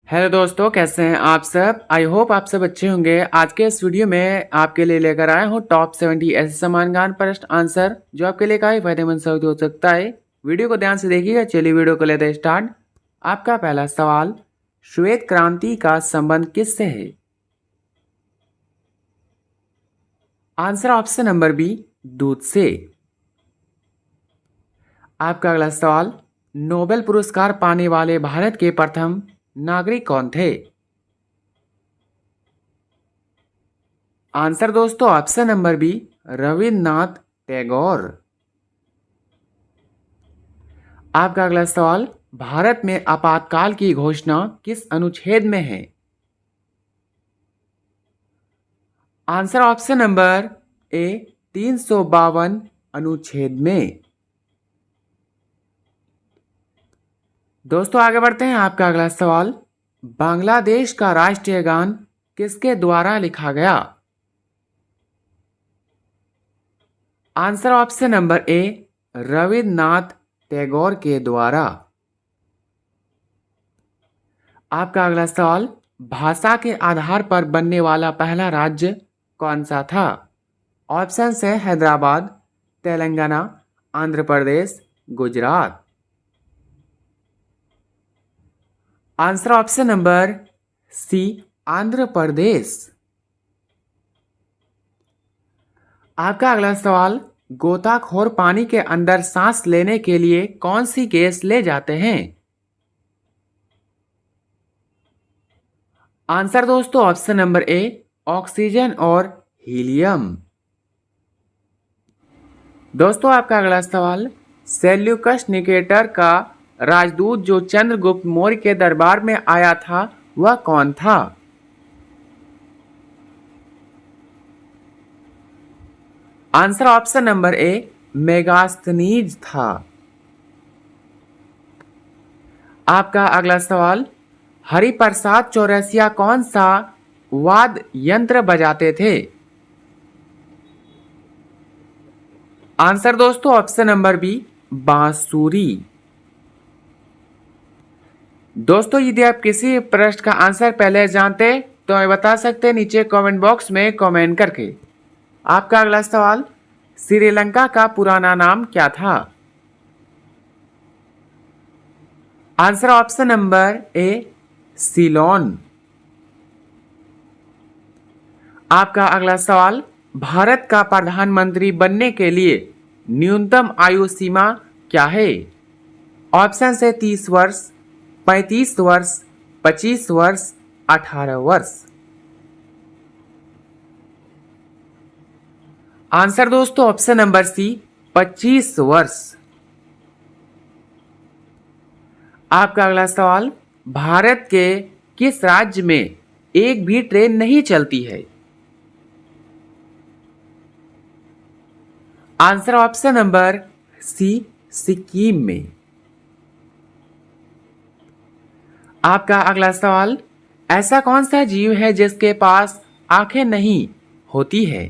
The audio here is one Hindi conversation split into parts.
हेलो दोस्तों, कैसे हैं आप सब। आई होप आप सब अच्छे होंगे। आज के इस वीडियो में आपके लिए लेकर आया हूँ टॉप 70 ऐसे समान ज्ञान प्रश्न आंसर जो आपके लिए काफी फायदेमंद साबित हो सकता है। वीडियो को ध्यान से देखिएगा। चलिए वीडियो को लेते हैं स्टार्ट। आपका पहला सवाल, श्वेत क्रांति का संबंध किससे है? आंसर ऑप्शन नंबर बी, दूध से। आपका अगला सवाल, नोबेल पुरस्कार पाने वाले भारत के प्रथम नागरिक कौन थे? आंसर दोस्तों option number B, Rabindranath Tagore. आपका अगला सवाल, भारत में आपातकाल की घोषणा किस अनुच्छेद में है? आंसर ऑप्शन नंबर ए, 352 अनुच्छेद में। दोस्तों आगे बढ़ते हैं। आपका अगला सवाल, बांग्लादेश का राष्ट्रीय गान किसके द्वारा लिखा गया? आंसर ऑप्शन नंबर ए, रविन्द्रनाथ टैगोर के द्वारा। आपका अगला सवाल, भाषा के आधार पर बनने वाला पहला राज्य कौन सा था? ऑप्शन है Hyderabad, Telangana, Andhra Pradesh, Gujarat. Answer option number C, Andhra Pradesh. आपका अगला सवाल, गोताखोर पानी के अंदर सांस लेने के लिए कौन सी गैस ले जाते हैं? आंसर दोस्तों ऑप्शन नंबर ए, ऑक्सीजन और हीलियम। दोस्तों आपका अगला सवाल, सेल्यूकस निकेटर का राजदूत जो चंद्रगुप्त मौर्य के दरबार में आया था वह कौन था? आंसर ऑप्शन नंबर ए, मेगास्थनीज था। आपका अगला सवाल, हरिप्रसाद चौरसिया कौन सा वाद्य यंत्र बजाते थे? आंसर दोस्तों ऑप्शन नंबर बी, बांसुरी। दोस्तों यदि आप किसी प्रश्न का आंसर पहले जानते तो हमें बता सकते हैं नीचे कमेंट बॉक्स में कमेंट करके। आपका अगला सवाल, श्रीलंका का पुराना नाम क्या था? आंसर ऑप्शन नंबर ए, सीलोन। आपका अगला सवाल, भारत का प्रधानमंत्री बनने के लिए न्यूनतम आयु सीमा क्या है? ऑप्शन है 30 वर्ष, 35 वर्ष, 25 वर्ष, 18 वर्ष। आंसर दोस्तों ऑप्शन नंबर सी, 25 वर्ष। आपका अगला सवाल, भारत के किस राज्य में एक भी ट्रेन नहीं चलती है? Answer option number C, Sikkim में। आपका अगला सवाल, ऐसा कौन सा जीव है जिसके पास आंखें नहीं होती है?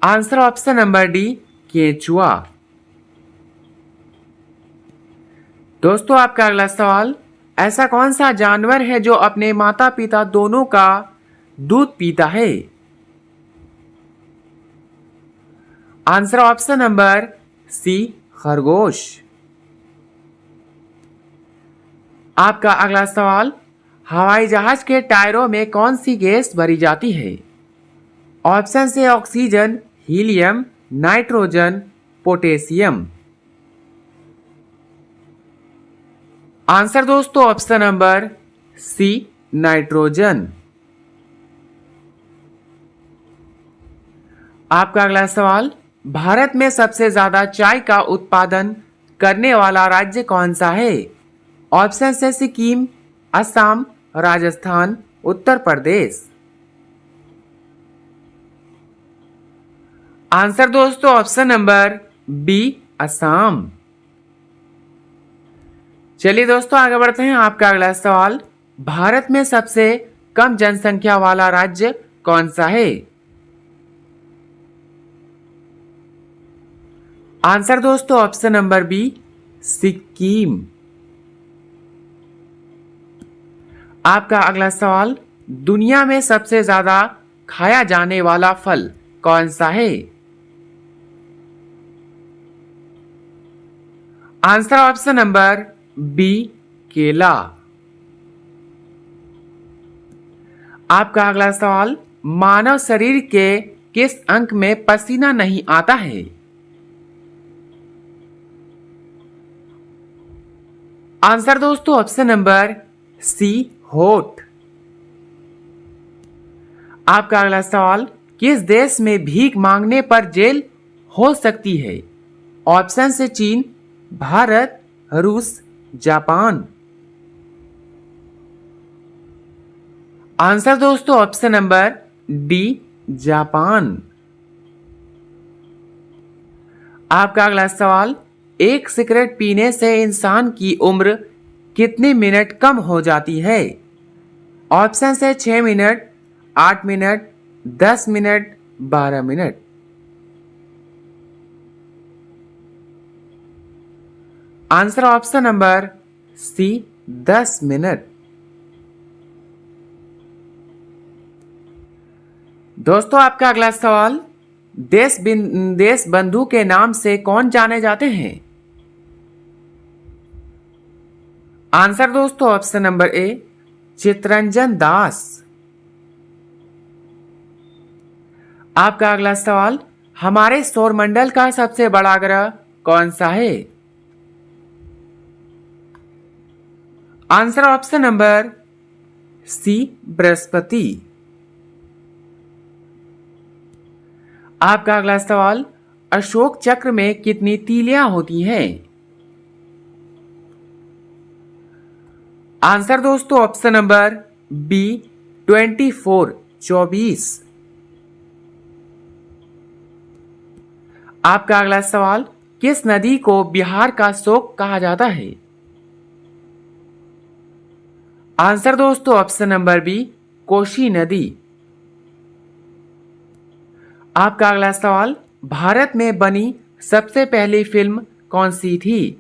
आंसर ऑप्शन नंबर डी, केंचुआ। दोस्तों आपका अगला सवाल, ऐसा कौन सा जानवर है जो अपने माता पिता दोनों का दूध पीता है? आंसर ऑप्शन नंबर सी, खरगोश। आपका अगला सवाल, हवाई जहाज के टायरों में कौन सी गैस भरी जाती है? ऑप्शन से oxygen, helium, nitrogen, potassium. Answer दोस्तों ऑप्शन नंबर सी, नाइट्रोजन। आपका अगला सवाल, भारत में सबसे ज्यादा चाय का उत्पादन करने वाला राज्य कौन सा है? ऑप्शन है सिक्किम, असम, राजस्थान, उत्तर प्रदेश। आंसर दोस्तों ऑप्शन नंबर बी, असम। चलिए दोस्तों आगे बढ़ते हैं। आपका अगला सवाल, भारत में सबसे कम जनसंख्या वाला राज्य कौन सा है? आंसर दोस्तों ऑप्शन नंबर बी, सिक्किम। आपका अगला सवाल, दुनिया में सबसे ज्यादा खाया जाने वाला फल कौन सा है? आंसर ऑप्शन नंबर बी, केला। आपका अगला सवाल, मानव शरीर के किस अंग में पसीना नहीं आता है? आंसर दोस्तों ऑप्शन नंबर सी, होठ। आपका अगला सवाल, किस देश में भीख मांगने पर जेल हो सकती है? ऑप्शन से चीन, भारत, रूस, जापान। आंसर दोस्तों ऑप्शन नंबर डी, जापान। आपका अगला सवाल, एक सिगरेट पीने से इंसान की उम्र कितने मिनट कम हो जाती है? ऑप्शन है 6 minute, 8 minute, 10 minute, 12 minute. Answer option number C, 10 minute. दोस्तों आपका अगला सवाल, देश बंधु के नाम से कौन जाने जाते हैं? आंसर दोस्तों ऑप्शन नंबर ए, चित्तरंजन दास। आपका अगला सवाल, हमारे सौरमंडल का सबसे बड़ा ग्रह कौन सा है? Answer option number C, Brihaspati. आपका अगला सवाल, अशोक चक्र में कितनी तीलियां होती हैं? आंसर दोस्तों ऑप्शन नंबर बी, 24, 24। आपका अगला सवाल, किस नदी को बिहार का शोक कहा जाता है? आंसर दोस्तों ऑप्शन नंबर बी, कोशी नदी। आपका अगला सवाल, भारत में बनी सबसे पहली फिल्म कौन सी थी?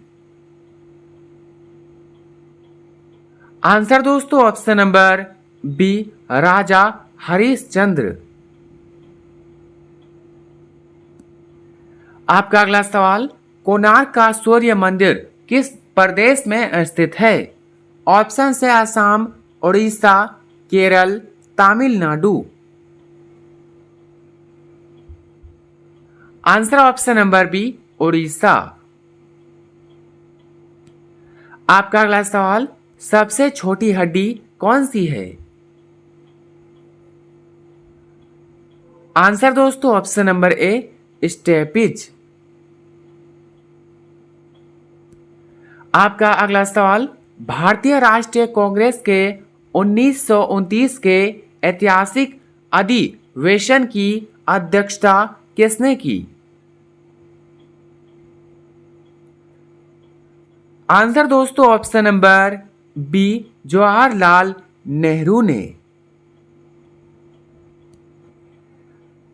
आंसर दोस्तों ऑप्शन नंबर बी, राजा हरिश्चंद्र। आपका अगला सवाल, कोणार्क का सूर्य मंदिर किस प्रदेश में स्थित है? ऑप्शन है Assam, Orissa, Kerala, Tamil Nadu. Answer option number B, Orissa. आपका अगला सवाल, सबसे छोटी हड्डी कौन सी है? आंसर दोस्तों ऑप्शन नंबर ए, स्टेपिज। आपका अगला सवाल, भारतीय राष्ट्रीय कांग्रेस के 1929 के ऐतिहासिक अधिवेशन की अध्यक्षता किसने की? आंसर दोस्तों option number B, Jawaharlal Nehru ने।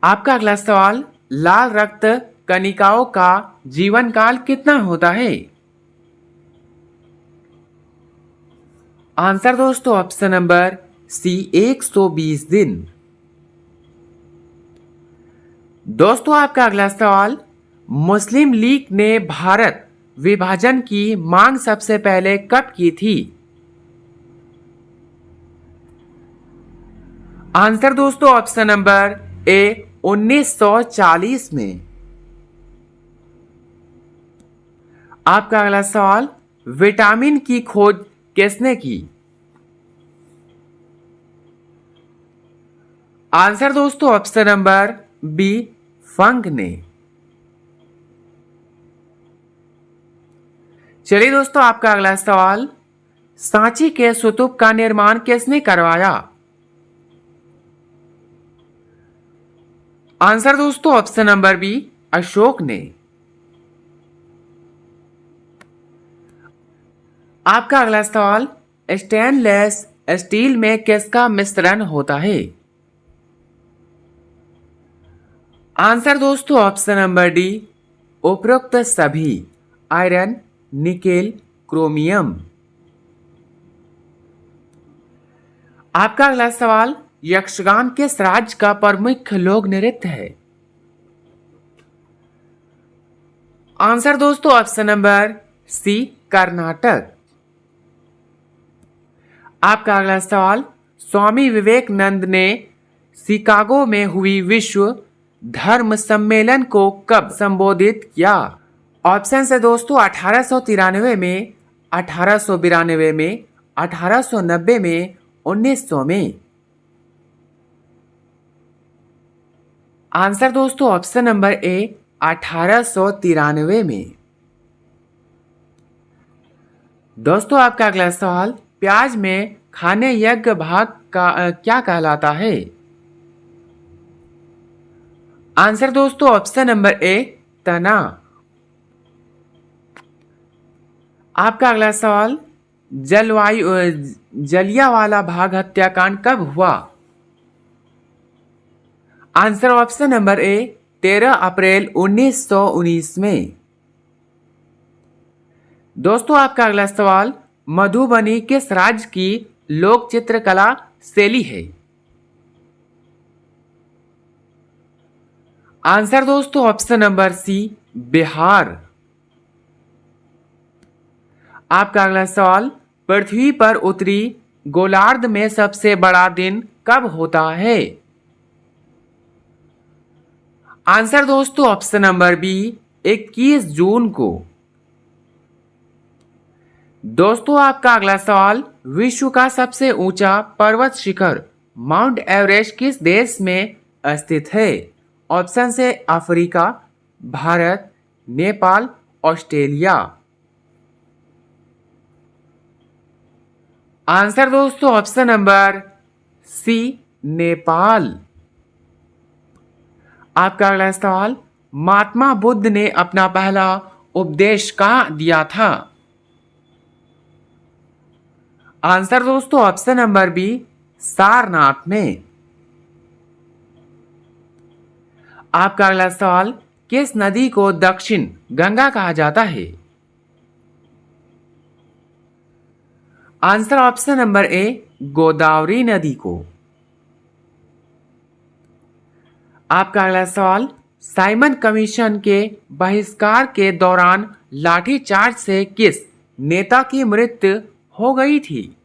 आपका अगला सवाल, लाल रक्त कणिकाओं का जीवन काल कितना होता है? आंसर दोस्तों ऑप्शन नंबर सी, 120 दिन। दोस्तों आपका अगला सवाल, मुस्लिम लीग ने भारत विभाजन की मांग सबसे पहले कब की थी? आंसर दोस्तों ऑप्शन नंबर ए, 1940 में। आपका अगला सवाल, विटामिन की खोज किसने की? आंसर दोस्तों ऑप्शन नंबर बी, फंक ने। चलिए दोस्तों आपका अगला सवाल, सांची के स्तूप का निर्माण किसने करवाया? आंसर दोस्तों ऑप्शन नंबर बी, अशोक ने। आपका अगला सवाल, स्टेनलेस स्टील में किसका मिश्रण होता है? आंसर दोस्तों ऑप्शन नंबर डी, उपरोक्त सभी, आयरन, निकेल, क्रोमियम। आपका अगला सवाल, यक्षगान किस राज्य का प्रमुख लोक नृत्य है? आंसर दोस्तों ऑप्शन नंबर सी, कर्नाटक। आपका अगला सवाल, स्वामी विवेकानंद ने शिकागो में हुई विश्व धर्म सम्मेलन को कब संबोधित किया? ऑप्शन है दोस्तों 1893 में, 1892 में, 1890 में, 1900 में। आंसर दोस्तों ऑप्शन नंबर ए, 1893 में। दोस्तों आपका अगला सवाल, प्याज में खाने योग्य भाग का क्या कहलाता है? आंसर दोस्तों ऑप्शन नंबर ए, तना। आपका अगला सवाल, जलियांवाला बाग हत्याकांड कब हुआ? आंसर ऑप्शन नंबर ए, 13 अप्रैल 1919 में। दोस्तों आपका अगला सवाल, मधुबनी किस राज्य की लोक चित्रकला शैली है? आंसर दोस्तों ऑप्शन नंबर सी, बिहार। आपका अगला सवाल, पृथ्वी पर उत्तरी गोलार्ध में सबसे बड़ा दिन कब होता है? आंसर दोस्तों ऑप्शन नंबर बी, 21 जून को। दोस्तों आपका अगला सवाल, विश्व का सबसे ऊंचा पर्वत शिखर माउंट एवरेस्ट किस देश में स्थित है? ऑप्शन से Africa, Bharat, Nepal, Australia. Answer दोस्तों ऑप्शन नंबर सी, नेपाल। आपका अगला सवाल, महात्मा बुद्ध ने अपना पहला उपदेश कहाँ दिया था? आंसर दोस्तों ऑप्शन नंबर बी, सारनाथ में। आपका अगला सवाल, किस नदी को दक्षिण गंगा कहा जाता है? आंसर ऑप्शन नंबर ए, गोदावरी नदी को। आपका अगला सवाल, साइमन कमीशन के बहिष्कार के दौरान लाठीचार्ज से किस नेता की मृत्यु हो गई थी?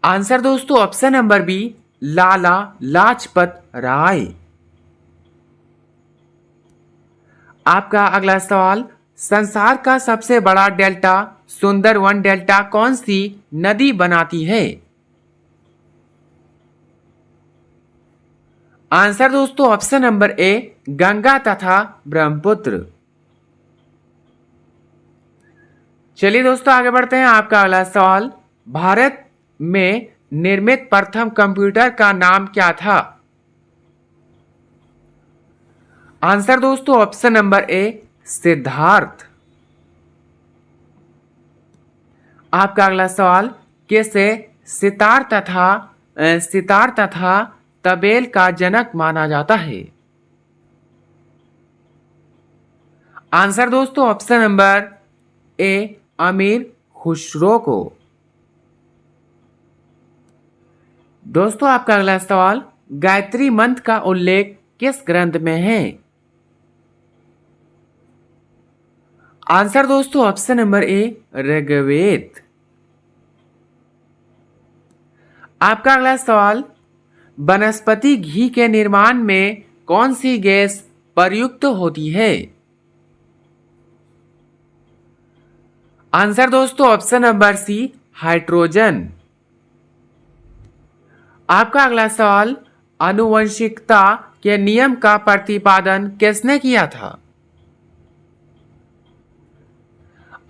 आंसर दोस्तों option number B, Lala Lajpat Rai. आपका अगला सवाल, संसार का सबसे बड़ा डेल्टा सुंदरवन डेल्टा कौन सी नदी बनाती है? आंसर दोस्तों ऑप्शन नंबर ए, गंगा तथा ब्रह्मपुत्र। चलिए दोस्तों आगे बढ़ते हैं। आपका अगला सवाल, भारत में निर्मित प्रथम कंप्यूटर का नाम क्या था? आंसर दोस्तों ऑप्शन नंबर ए, सिद्धार्थ। आपका अगला सवाल, किसे सितार तथा तबेल का जनक माना जाता है? आंसर दोस्तों ऑप्शन नंबर ए, अमीर खुसरो को। दोस्तों आपका अगला सवाल, गायत्री मंत्र का उल्लेख किस ग्रंथ में है? आंसर दोस्तों ऑप्शन नंबर ए, ऋग्वेद। आपका अगला सवाल, वनस्पति घी के निर्माण में कौन सी गैस प्रयुक्त होती है? आंसर दोस्तों ऑप्शन नंबर सी, हाइड्रोजन। आपका अगला सवाल, आनुवंशिकता के नियम का प्रतिपादन किसने किया था?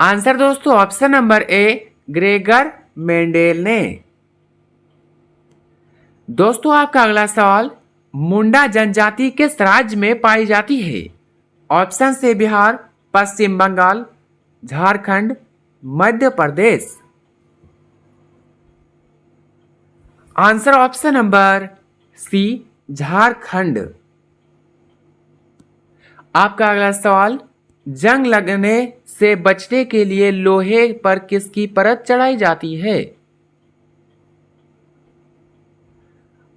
आंसर दोस्तों ऑप्शन नंबर ए, ग्रेगर मेंडेल ने। दोस्तों आपका अगला सवाल, मुंडा जनजाति किस राज्य में पाई जाती है? ऑप्शन से Bihar, Paschim Bangal, Jharkhand, Madhya Pradesh. Answer option number C, Jharkhand. आपका अगला सवाल, जंग लगने से बचने के लिए लोहे पर किसकी परत चढ़ाई जाती है?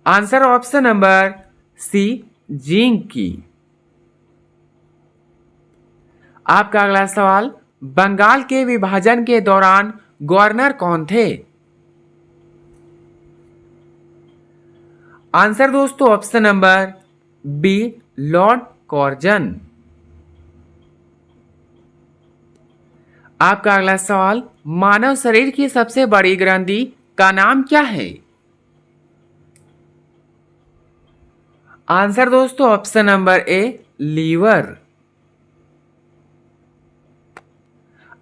Answer option number C, zinc की। आपका अगला सवाल, बंगाल के विभाजन के दौरान गवर्नर कौन थे? आंसर दोस्तों ऑप्शन नंबर बी, लॉर्ड कॉर्जन। आपका अगला सवाल, मानव शरीर की सबसे बड़ी ग्रंथि का नाम क्या है? आंसर दोस्तों ऑप्शन नंबर ए, लीवर।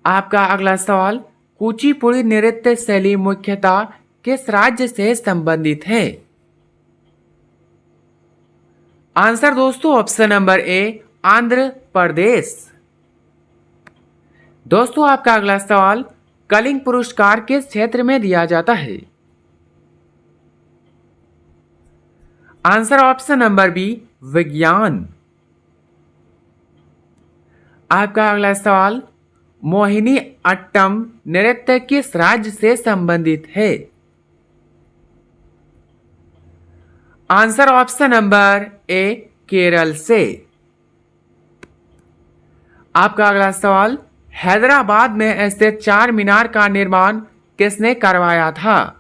आपका अगला सवाल, कुचिपुड़ी नृत्य शैली मुख्यतः किस राज्य से संबंधित है? आंसर दोस्तों ऑप्शन नंबर ए, आंध्र प्रदेश। दोस्तों आपका अगला सवाल, कलिंग पुरस्कार किस क्षेत्र में दिया जाता है? आंसर ऑप्शन नंबर बी, विज्ञान। आपका अगला सवाल, मोहिनी अट्टम नृत्य किस राज्य से संबंधित है? आंसर ऑप्शन नंबर ए, केरल से। आपका अगला सवाल, हैदराबाद में स्थित चार मीनार का निर्माण किसने करवाया था?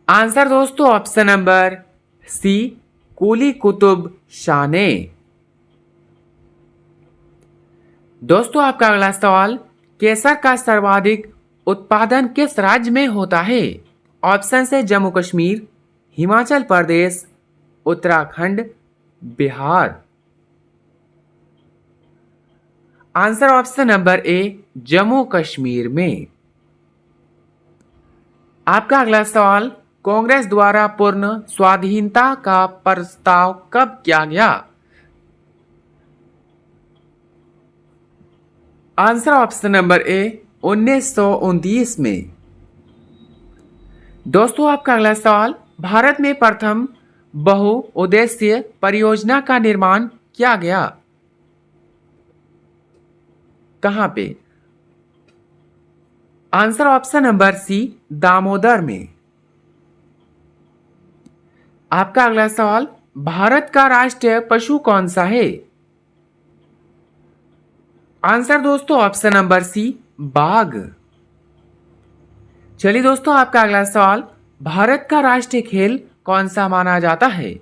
आंसर दोस्तों ऑप्शन नंबर सी, कुली कुतुब शाह ने। दोस्तों आपका अगला सवाल, केसर का सर्वाधिक उत्पादन किस राज्य में होता है? ऑप्शन है Jammu Kashmir, Himachal Pradesh, Uttarakhand, Bihar. Answer option number A, Jammu Kashmir में। आपका अगला सवाल, कांग्रेस द्वारा पूर्ण स्वाधीनता का प्रस्ताव कब किया गया? आंसर ऑप्शन नंबर ए, 1929 में। दोस्तों आपका अगला सवाल, भारत में प्रथम बहुउद्देशीय परियोजना का निर्माण किया गया? कहां पे? Answer option number C, Damodar में। आपका अगला सवाल, भारत का राष्ट्रीय पशु कौन सा है? आंसर दोस्तों ऑप्शन नंबर सी, बाघ। चलिए दोस्तों आपका अगला सवाल, भारत का राष्ट्रीय खेल कौन सा माना जाता है?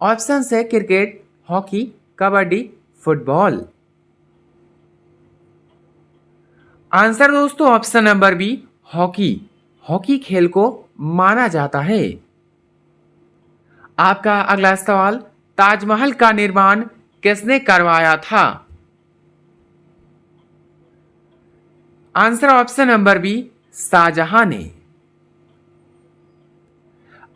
ऑप्शन है cricket, hockey, kabaddi, football. Answer दोस्तों option number B, hockey. Hockey खेल को माना जाता है। आपका अगला सवाल, ताजमहल का निर्माण किसने करवाया था? Answer option number B, Shahjahan ने।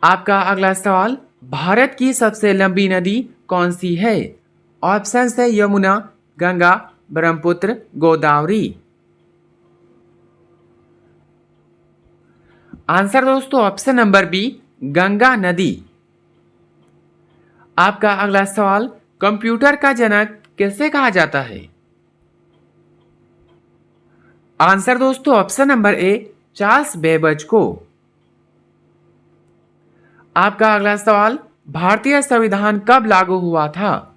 आपका अगला सवाल, भारत की सबसे लंबी नदी कौन सी है? ऑप्शन है यमुना, गंगा, ब्रह्मपुत्र, गोदावरी। आंसर दोस्तों ऑप्शन नंबर बी, गंगा नदी। आपका अगला सवाल, कंप्यूटर का जनक किसे कहा जाता है? आंसर दोस्तों ऑप्शन नंबर ए, चार्ल्स बेबेज को। आपका अगला सवाल, भारतीय संविधान कब लागू हुआ था?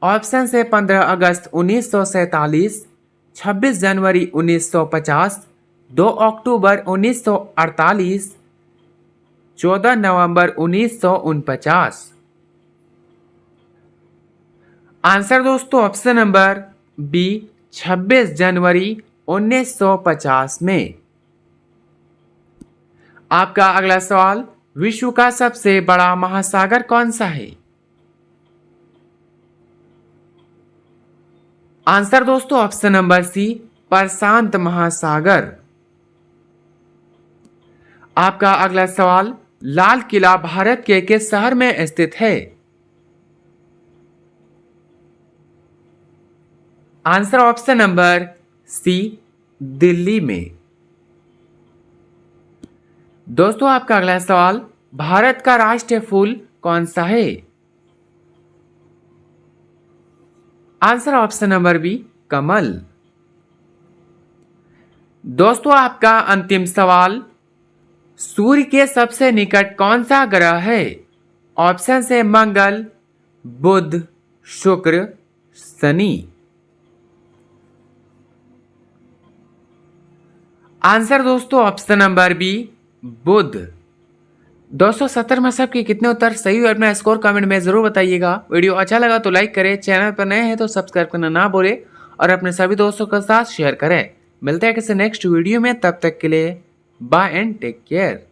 ऑप्शन है 15 अगस्त 1947, 26 जनवरी 1950, 2 अक्टूबर 1948, 14 नवंबर 1949। आंसर दोस्तों ऑप्शन नंबर बी, 26 जनवरी 1950 में। आपका अगला सवाल, विश्व का सबसे बड़ा महासागर कौन सा है? आंसर दोस्तों ऑप्शन नंबर सी, प्रशांत महासागर। आपका अगला सवाल, लाल किला भारत के किस शहर में स्थित है? Answer option number C, Delhi में। दोस्तों आपका अगला सवाल, भारत का राष्ट्रीय फूल कौन सा है? आंसर ऑप्शन नंबर बी कमल। दोस्तों आपका अंतिम सवाल, सूर्य के सबसे निकट कौन सा ग्रह है? ऑप्शन है मंगल, बुध, शुक्र, शनि। आंसर दोस्तों ऑप्शन नंबर बी बुध। 270 में सबके कितने उत्तर सही हुए अपना स्कोर कमेंट में जरूर बताइएगा। वीडियो अच्छा लगा तो लाइक करें, चैनल पर नए हैं तो सब्सक्राइब करना ना भूलें और अपने सभी दोस्तों के साथ शेयर करें। मिलते हैं किसी नेक्स्ट वीडियो में, तब तक के लिए बाय एंड टेक केयर।